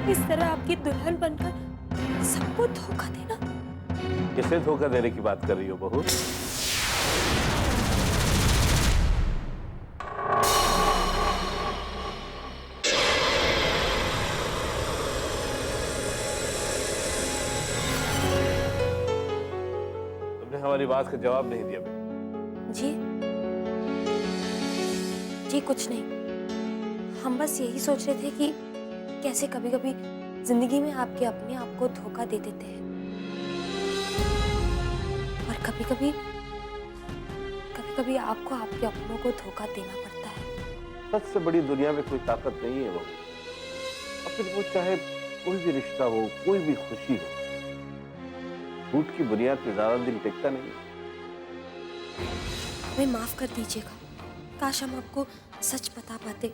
इस तरह आपकी दुल्हन बनकर सबको धोखा देना। किसे धोखा देने की बात कर रही हो बहू? तुमने हमारी बात का जवाब नहीं दिया। जी जी कुछ नहीं, हम बस यही सोच रहे थे कि कैसे कभी कभी जिंदगी में आपके अपने आप को धोखा दे देते हैं और कभी कभी आपको आपके अपनों को धोखा देना पड़ता है। सच से बड़ी दुनिया में कोई ताकत नहीं है बहू। और फिर वो चाहे कोई भी रिश्ता हो, कोई भी खुशी हो, झूठ की बुनियाद पे ज्यादा दिन टिकता नहीं। हमें माफ कर दीजिएगा, काश हम आपको सच बता पाते,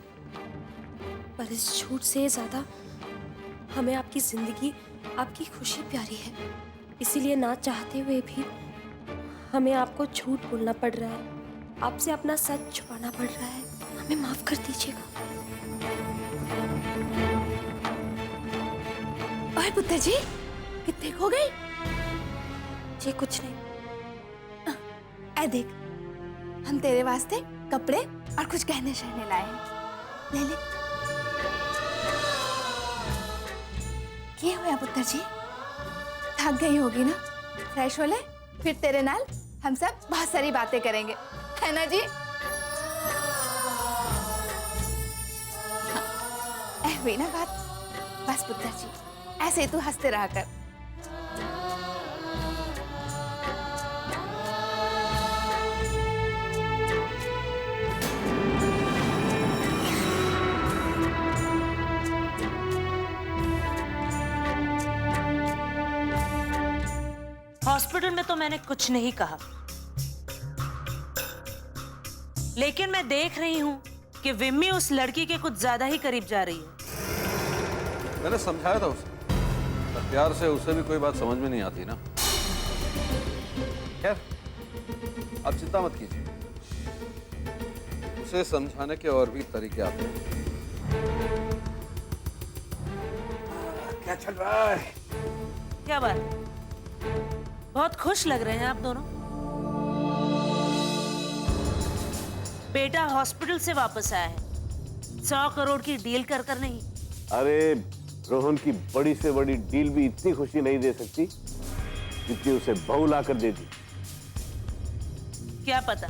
पर इस झूठ से ज्यादा हमें आपकी जिंदगी, आपकी खुशी प्यारी है। इसीलिए ना चाहते हुए भी हमें आपको झूठ बोलना पड़ रहा है, आपसे अपना सच छुपाना पड़ रहा है। हमें माफ कर दीजिएगा। और पुत्र जी कितने हो गए? जी कुछ नहीं। ऐ देख, हम तेरे वास्ते कपड़े और कुछ गहने शहने लाए हैं, ले ले। क्या हुआ पुत्र जी, थक गई होगी ना? फ्रेश हो ले, फिर तेरे नाल हम सब बहुत सारी बातें करेंगे, है ना जी? हाँ, हुई ना बात? बस पुत्र जी, ऐसे ही तू हंसते रहा कर। हॉस्पिटल में तो मैंने कुछ नहीं कहा, लेकिन मैं देख रही हूं कि विम्मी उस लड़की के कुछ ज्यादा ही करीब जा रही है। मैंने समझाया था उसे, पर प्यार से उसे भी कोई बात समझ में नहीं आती ना। खैर, आप चिंता मत कीजिए, उसे समझाने के और भी तरीके आते हैं। क्या चल रहा है? क्या बात, बहुत खुश लग रहे हैं आप दोनों। बेटा हॉस्पिटल से वापस आया है, 100 करोड़ की डील कर कर नहीं। अरे रोहन की बड़ी से बड़ी डील भी इतनी खुशी नहीं दे सकती जितनी उसे बहू लाकर दे दी। क्या पता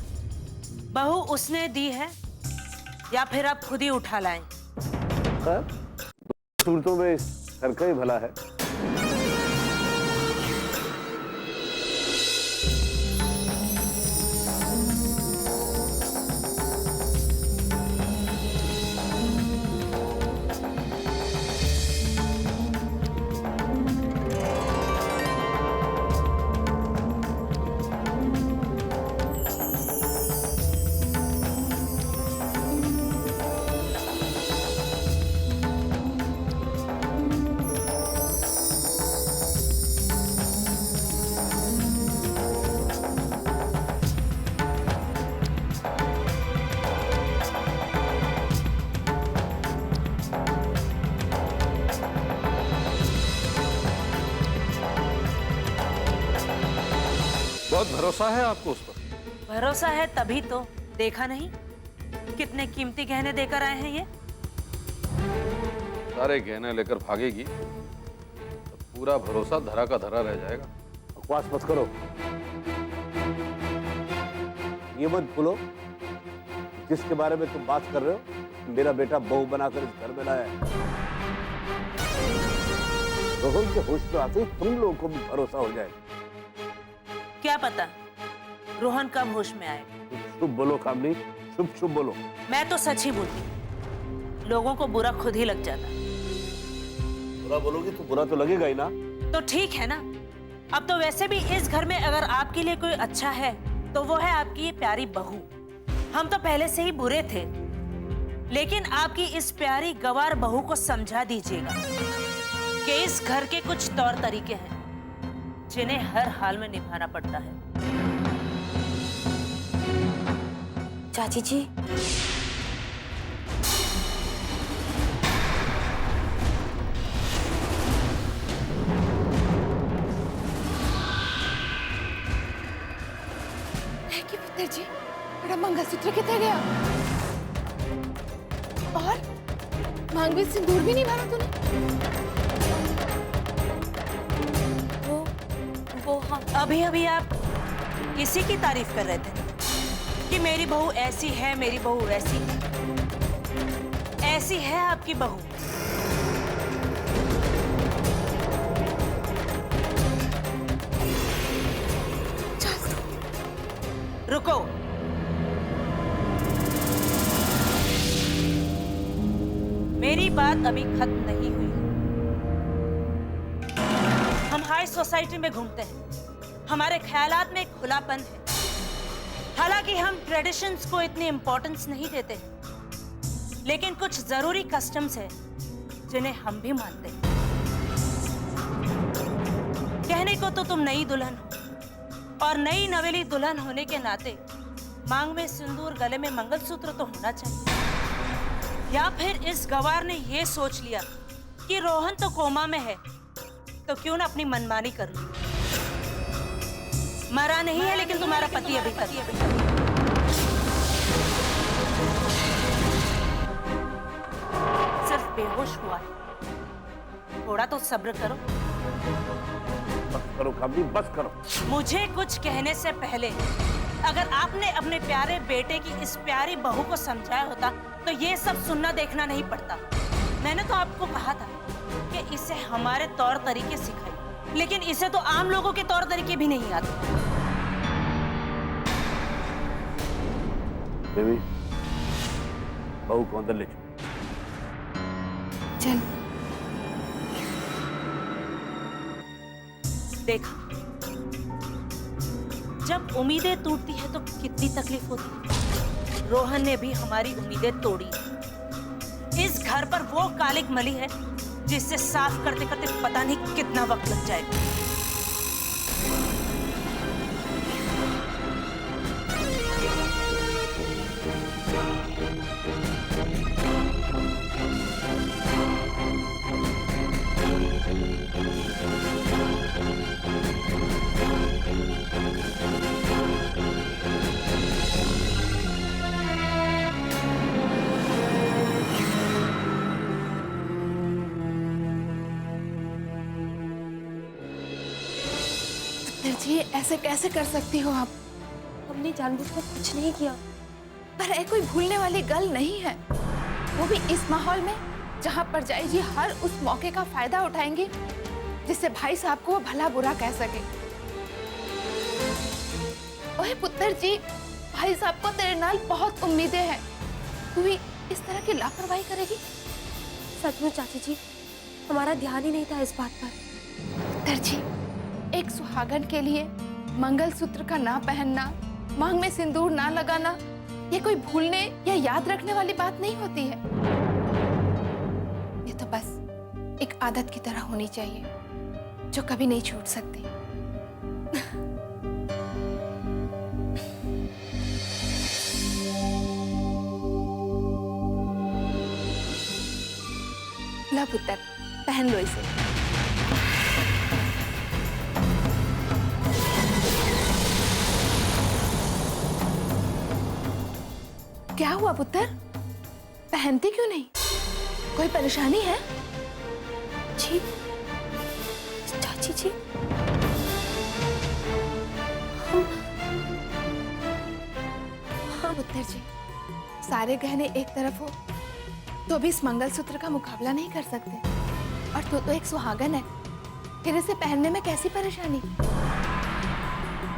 बहू उसने दी है या फिर आप खुद ही उठा लाएं। सूरतों में सर का ही भला है। बहुत भरोसा है आपको उस पर? भरोसा है तभी तो, देखा नहीं कितने कीमती गहने देकर आए हैं ये। सारे गहने लेकर भागेगी तो पूरा भरोसा धरा का धरा रह जाएगा। बकवास मत करो, ये मत भूलो जिसके बारे में तुम बात कर रहे हो मेरा बेटा बहू बनाकर इस घर में लाया है। रोहन के होश में आते ही तुम लोगों को भी भरोसा हो जाए। क्या पता रोहन कब होश में आएगा। शुभ बोलो कामनी, शुभ शुभ बोलो। मैं तो सच ही बोलती हूँ, लोगों को बुरा खुद ही लग जाता। बुरा बोलोगी तो बुरा तो लगेगा ही ना। तो ठीक है ना, अब तो वैसे भी इस घर में अगर आपके लिए कोई अच्छा है तो वो है आपकी ये प्यारी बहू। हम तो पहले से ही बुरे थे, लेकिन आपकी इस प्यारी गवार बहू को समझा दीजिएगा कि इस घर के कुछ तौर तरीके हैं जिन्हें हर हाल में निभाना पड़ता है। चाची जी, पुत्र जी मेरा मंगलसूत्र कितने गया? और मांग में सिंदूर भी नहीं भरा तूने? वो हाँ, अभी अभी आप इसी की तारीफ कर रहे थे कि मेरी बहू ऐसी है, मेरी बहू वैसी है। ऐसी है आपकी बहू। रुको, मेरी बात अभी खत्म नहीं हुई। हम हाई सोसाइटी में घूमते हैं, हमारे ख्यालात में एक खुलापन है। हालांकि हम ट्रेडिशंस को इतनी इंपॉर्टेंस नहीं देते, लेकिन कुछ जरूरी कस्टम्स हैं जिन्हें हम भी मानते हैं। कहने को तो तुम नई दुल्हन हो, और नई नवेली दुल्हन होने के नाते मांग में सिंदूर, गले में मंगलसूत्र तो होना चाहिए। या फिर इस गवार ने ये सोच लिया कि रोहन तो कोमा में है, तो क्यों ना अपनी मनमानी कर ली। मरा नहीं है, लेकिन तुम्हारा पति अभी तक सिर्फ बेहोश हुआ है। थोड़ा तो सब्र करो। बस करो कामनी, बस करो। मुझे कुछ कहने से पहले अगर आपने अपने प्यारे बेटे की इस प्यारी बहू को समझाया होता तो ये सब सुनना देखना नहीं पड़ता। मैंने तो आपको कहा था कि इसे हमारे तौर तरीके सिखाइए, लेकिन इसे तो आम लोगों के तौर तरीके भी नहीं आते। देवी, बहू को अंदर ले चल। देखा, जब उम्मीदें टूटती है तो कितनी तकलीफ होती है। रोहन ने भी हमारी उम्मीदें तोड़ी। इस घर पर वो कालिक मली है जिससे साफ करते करते पता नहीं कितना वक्त लग जाएगा। जी ऐसे कैसे कर सकती हो आप? हमने जानबूझकर कुछ नहीं किया। पर ये कोई भूलने वाली गल नहीं है, वो भी इस माहौल में जहाँ पर जाई जी हर उस मौके का फायदा उठाएंगे जिससे भाई साहब को वो भला बुरा कह सके। ओए पुत्र जी, भाई साहब को तेरे नाल बहुत उम्मीदें हैं, तू भी इस तरह की लापरवाही करेगी? सच में चाची जी, हमारा ध्यान ही नहीं था इस बात पर। पुत्र जी, एक सुहागन के लिए मंगलसूत्र का ना पहनना, मांग में सिंदूर ना लगाना, ये कोई भूलने या याद रखने वाली बात नहीं होती है। ये तो बस एक आदत की तरह होनी चाहिए जो कभी नहीं छूट सकती। ला पुत्र, पहन लो इसे। क्या हुआ पुत्र, पहनती क्यों नहीं? कोई परेशानी है? जी चाची जी, हाँ पुत्र जी, सारे गहने एक तरफ हो तो भी इस मंगलसूत्र का मुकाबला नहीं कर सकते। और तू तो एक सुहागन है, फिर इसे पहनने में कैसी परेशानी?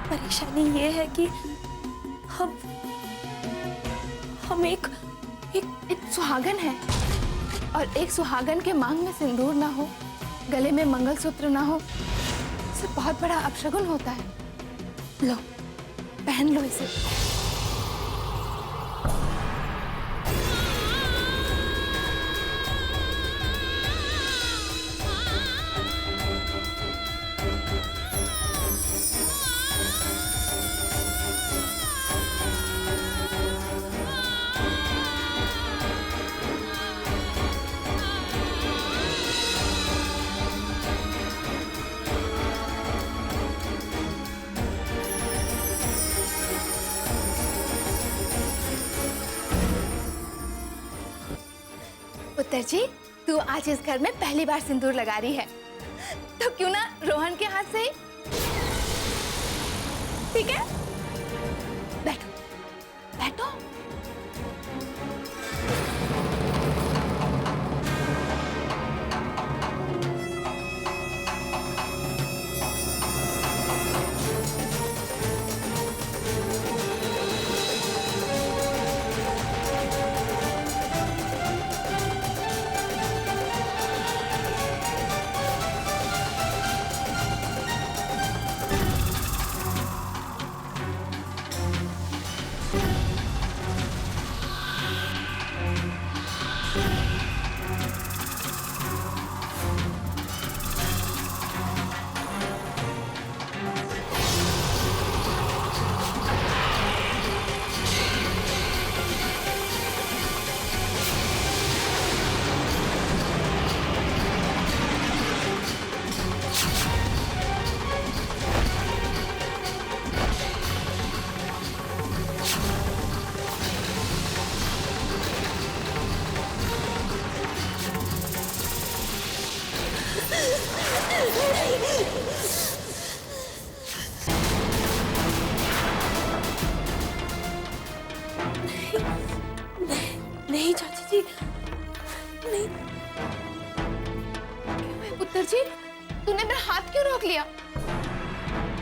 परेशानी ये है कि हम एक सुहागन है, और एक सुहागन के मांग में सिंदूर ना हो, गले में मंगलसूत्र ना हो, इससे बहुत बड़ा अपशगुन होता है। लो, पहन लो इसे। पुत्र जी, तू आज इस घर में पहली बार सिंदूर लगा रही है, तो क्यों ना रोहन के हाथ से ही? ठीक है, बैठो बैठो। नहीं चाची जी, नहीं। क्यों है पुत्र जी, तूने मेरा हाथ क्यों रोक लिया?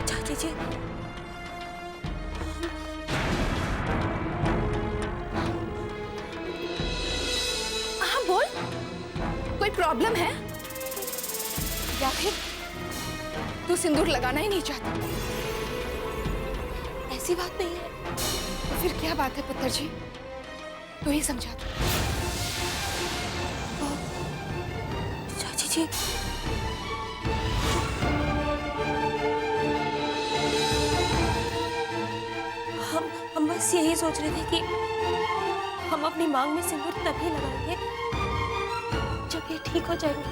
चाची जी, हाँ बोल, कोई प्रॉब्लम है या फिर तू सिंदूर लगाना ही नहीं चाहता? ऐसी बात नहीं है। तो फिर क्या बात है पुत्र जी, तू ही समझा दो। चाची जी, हम बस यही सोच रहे थे कि हम अपनी मांग में सिंदूर तभी लगाएंगे जब ये ठीक हो जाएंगे।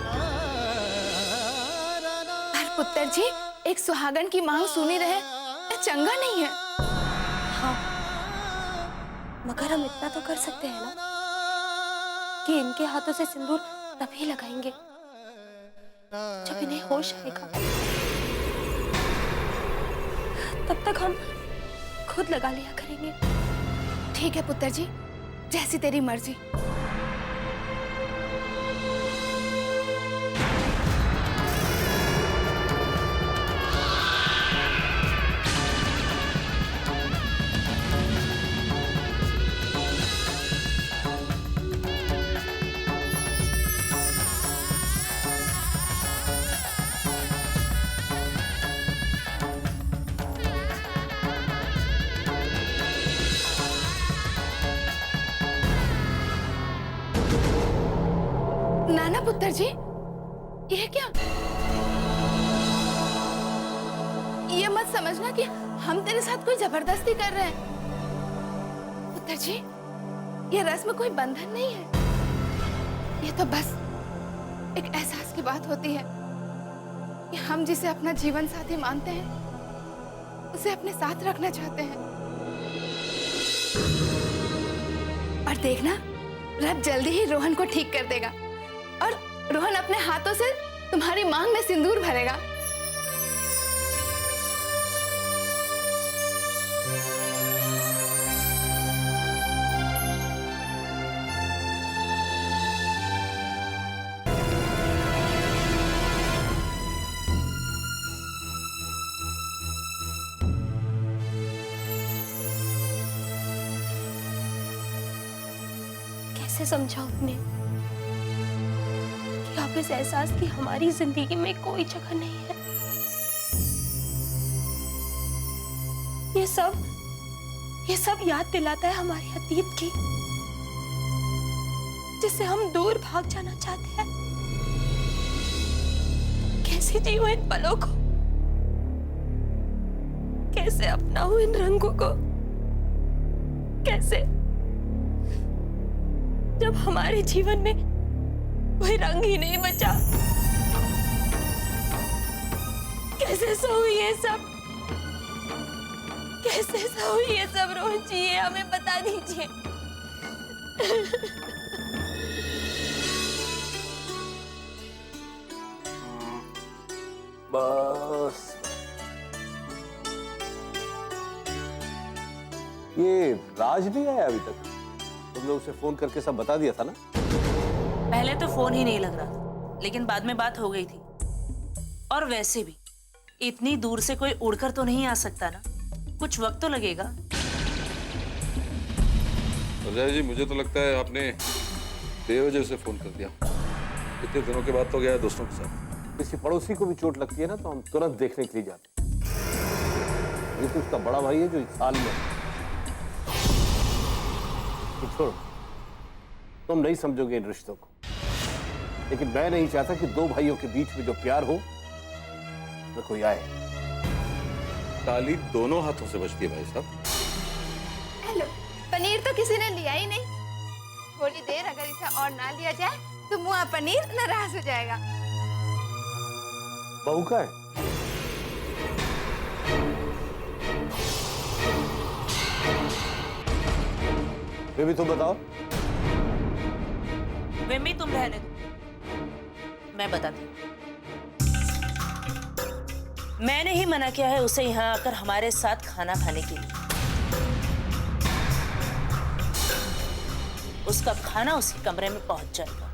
पर पुत्र जी, एक सुहागन की मांग सुनी रहे ये चंगा नहीं है। हाँ, मगर हम इतना तो कर सकते हैं ना कि इनके हाथों से सिंदूर तभी लगाएंगे जब इन्हें होश आएगा। तब तक हम खुद लगा लिया करेंगे। ठीक है पुत्र जी, जैसी तेरी मर्जी। नाना पुत्र जी, ये क्या? ये मत समझना कि हम तेरे साथ कोई जबरदस्ती कर रहे हैं। पुत्र जी, ये रस्म कोई बंधन नहीं है। ये तो बस एक एहसास की बात होती है कि हम जिसे अपना जीवन साथी मानते हैं उसे अपने साथ रखना चाहते हैं। और देखना, रब जल्दी ही रोहन को ठीक कर देगा और रोहन अपने हाथों से तुम्हारी मांग में सिंदूर भरेगा। कैसे समझाऊं उन्हें कि आप इस एहसास की हमारी जिंदगी में कोई जगह नहीं है। ये सब याद दिलाता है हमारे अतीत की, जिससे हम दूर भाग जाना चाहते हैं। कैसे जीऊं इन पलों को, कैसे अपनाऊं इन रंगों को, कैसे, जब हमारे जीवन में कोई रंग ही नहीं बचा। कैसे सहूं ये सब, कैसे सहूं ये सब? रोहन जी, ये हमें बता दीजिए। बस ये राज नहीं आया अभी तक? तुमने उसे फोन करके सब बता दिया था ना? पहले तो फोन ही नहीं लग रहा था, लेकिन बाद में बात हो गई थी। और वैसे भी इतनी दूर से कोई उड़कर तो नहीं आ सकता ना, कुछ वक्त तो लगेगा। अजय जी, मुझे तो लगता है आपने बेवजह से फोन कर दिया। इतने दिनों के बाद तो गया है दोस्तों के साथ। किसी पड़ोसी को भी चोट लगती है ना तो हम तुरंत देखने के लिए जाते हैं। ये तो उसका बड़ा भाई है जो इस साल में है। छोड़ो, तुम नहीं समझोगे इन रिश्तों को, लेकिन मैं नहीं चाहता कि दो भाइयों के बीच में जो प्यार हो उसमें कोई आए। ताली दोनों हाथों से बजती है भाई साहब। हेलो, पनीर तो किसी ने लिया ही नहीं। थोड़ी देर अगर इसे और ना लिया जाए तो मुआ पनीर नाराज हो जाएगा। बहू का है? वे भी तुम बताओ। विम्मी, तुम रहने दो, मैं बताती हूँ। मैंने ही मना किया है उसे यहाँ आकर हमारे साथ खाना खाने के लिए। उसका खाना उसी कमरे में पहुंच जाएगा।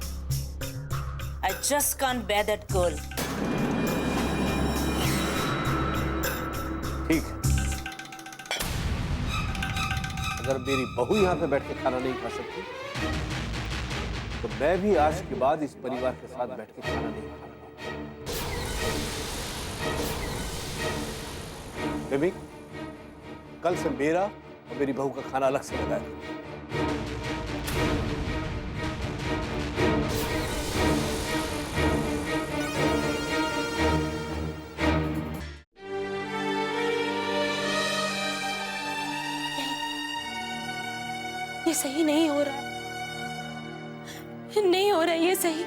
I just can't bear that girl. ठीक है, अगर मेरी बहू यहाँ पे बैठ के खाना नहीं खा सकती तो मैं भी आज के बाद इस परिवार के साथ बैठ के खाना नहीं खा पाऊंगा। बेबी, कल से मेरा और मेरी बहू का खाना अलग से लगाएगा। ये सही नहीं हो रहा है, नहीं हो रहा है ये सही।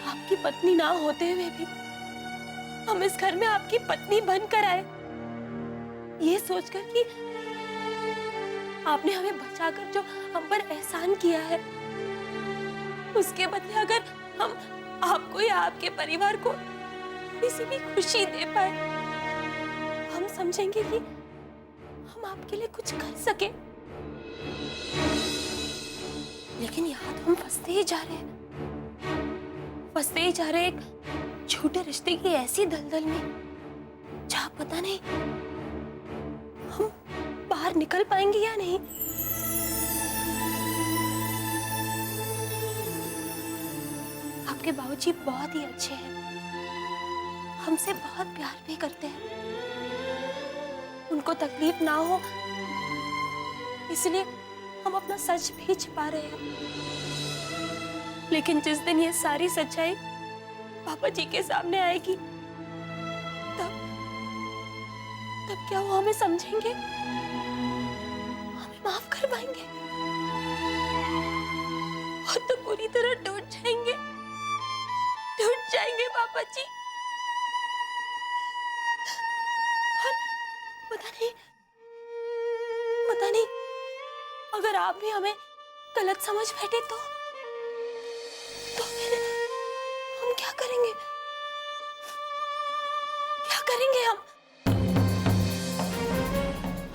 आपकी पत्नी ना होते हुए भी हम इस घर में आपकी पत्नी बनकर आए, ये सोचकर कि आपने हमें बचाकर जो हम पर एहसान किया है, उसके बदले अगर हम आपको या आपके परिवार को किसी भी खुशी दे पाए, हम समझेंगे कि हम आपके लिए कुछ कर सके। लेकिन यहाँ तो हम फंसते ही जा रहे हैं, फंसते ही जा रहे हैं एक छोटे रिश्ते की ऐसी दलदल में जहाँ पता नहीं हम बाहर निकल पाएंगे या नहीं। आपके बाबूजी बहुत ही अच्छे हैं, हमसे बहुत प्यार भी करते हैं। उनको तकलीफ ना हो इसलिए हम अपना सच भी छिपा रहे हैं। लेकिन जिस दिन ये सारी सच्चाई पापा जी के सामने आएगी तब क्या वो हमें समझेंगे, हमें माफ कर पाएंगे? वो तो पूरी तरह टूट जाएंगे पापा जी। और पता नहीं अगर आप भी हमें गलत समझ बैठे तो फिर हम क्या करेंगे? क्या करेंगे हम?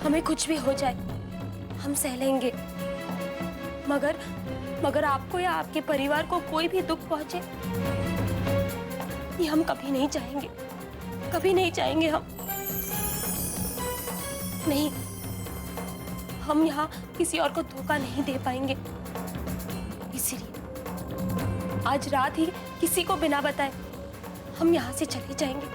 हमें कुछ भी हो जाए हम सह लेंगे, मगर आपको या आपके परिवार को कोई भी दुख पहुंचे ये हम कभी नहीं चाहेंगे, कभी नहीं चाहेंगे। हम नहीं, हम यहाँ किसी और को धोखा नहीं दे पाएंगे। इसीलिए आज रात ही किसी को बिना बताए हम यहाँ से चले जाएंगे।